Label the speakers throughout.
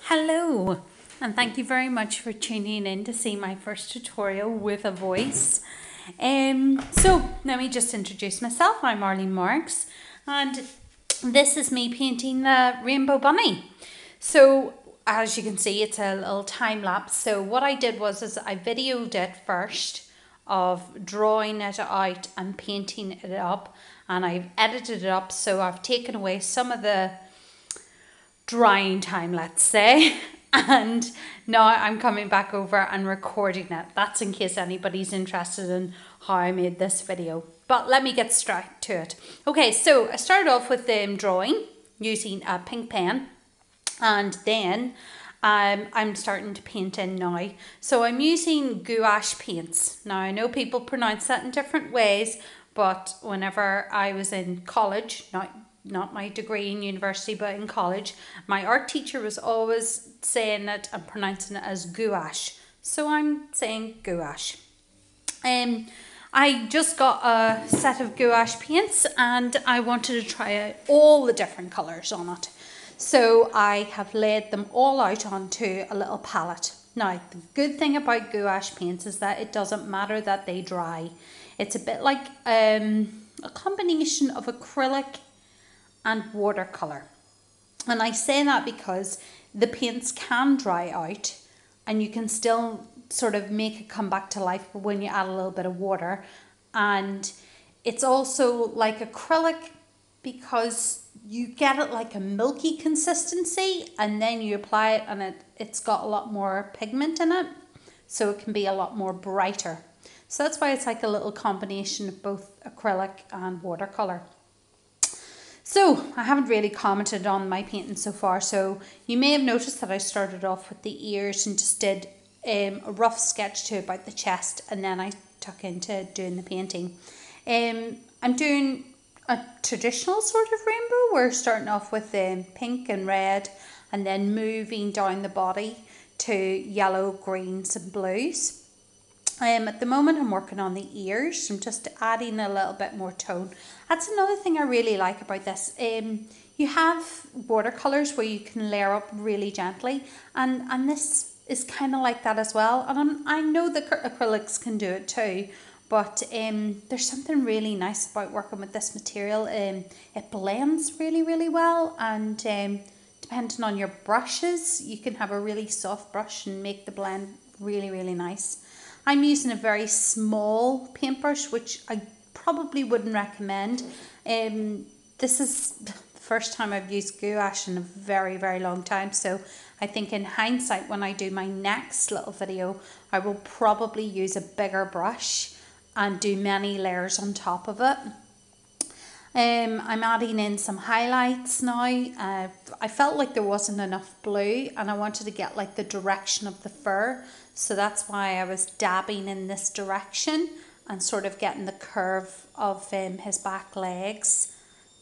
Speaker 1: Hello, and thank you very much for tuning in to see my first tutorial with a voice. So let me just introduce myself. I'm Arlene Marks, and this is me painting the Rainbow Bunny. So as you can see, it's a little time lapse. So what I did was I videoed it first of drawing it out and painting it up, and I've edited it up, so I've taken away some of the drying time, let's say, and now I'm coming back over and recording it. That's in case anybody's interested in how I made this video, but let me get straight to it. Okay, so I started off with drawing using a pink pen, and then I'm starting to paint in now. So I'm using gouache paints. Now I know people pronounce that in different ways, but whenever I was in college, not my degree in university, but in college, my art teacher was always saying it and pronouncing it as gouache. So I'm saying gouache. I just got a set of gouache paints and I wanted to try out all the different colours on it. So I have laid them all out onto a little palette. Now, the good thing about gouache paints is that it doesn't matter that they dry. It's a bit like a combination of acrylic and watercolour. And I say that because the paints can dry out and you can still sort of make it come back to life when you add a little bit of water. And it's also like acrylic because you get it like a milky consistency, and then you apply it and it's got a lot more pigment in it, so it can be a lot more brighter. So that's why it's like a little combination of both acrylic and watercolour. So I haven't really commented on my painting so far, so you may have noticed that I started off with the ears and just did a rough sketch to about the chest, and then I took into doing the painting. I'm doing a traditional sort of rainbow. We're starting off with pink and red and then moving down the body to yellow, greens and blues. At the moment I'm working on the ears. I'm just adding a little bit more tone. That's another thing I really like about this. You have watercolours where you can layer up really gently, and this is kind of like that as well. And I know the acrylics can do it too, but there's something really nice about working with this material. It blends really, really well, and depending on your brushes, you can have a really soft brush and make the blend really, really nice. I'm using a very small paintbrush, which I probably wouldn't recommend. This is the first time I've used gouache in a very, very long time. So I think in hindsight, when I do my next little video, I will probably use a bigger brush and do many layers on top of it. I'm adding in some highlights now. I felt like there wasn't enough blue and I wanted to get like the direction of the fur. So that's why I was dabbing in this direction and sort of getting the curve of his back legs.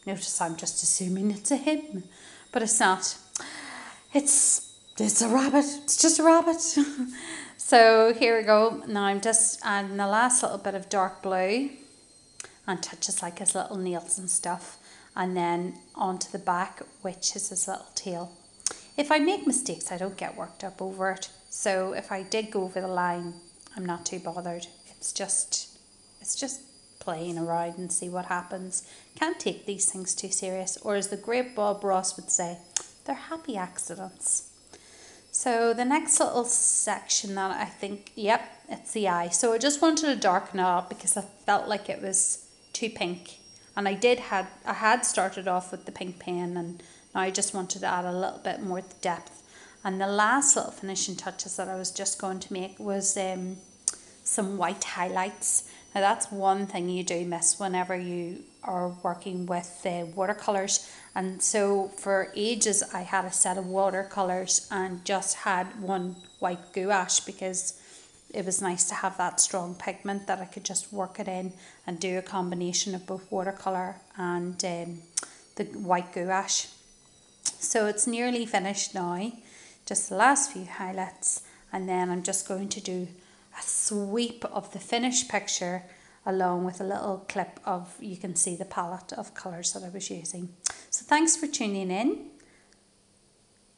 Speaker 1: Notice I'm just assuming it's a him, but it's not. It's a rabbit. It's just a rabbit. So here we go. Now I'm just adding the last little bit of dark blue and touches like his little nails and stuff, and then onto the back, which is his little tail. If I make mistakes, I don't get worked up over it. So if I did go over the line, I'm not too bothered. It's just playing around and see what happens. Can't take these things too serious, or as the great Bob Ross would say, they're happy accidents. So the next little section that I think, yep, it's the eye. So I just wanted to darken it up because I felt like it was too pink. And I had started off with the pink pen, and now I just wanted to add a little bit more depth. And the last little finishing touches that I was just going to make was some white highlights. Now that's one thing you do miss whenever you are working with watercolours. And so for ages I had a set of watercolours and just had one white gouache because it was nice to have that strong pigment that I could just work it in and do a combination of both watercolour and the white gouache. So it's nearly finished now, just the last few highlights, and then I'm just going to do a sweep of the finished picture along with a little clip of, you can see the palette of colours that I was using. So thanks for tuning in,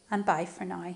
Speaker 1: and bye for now.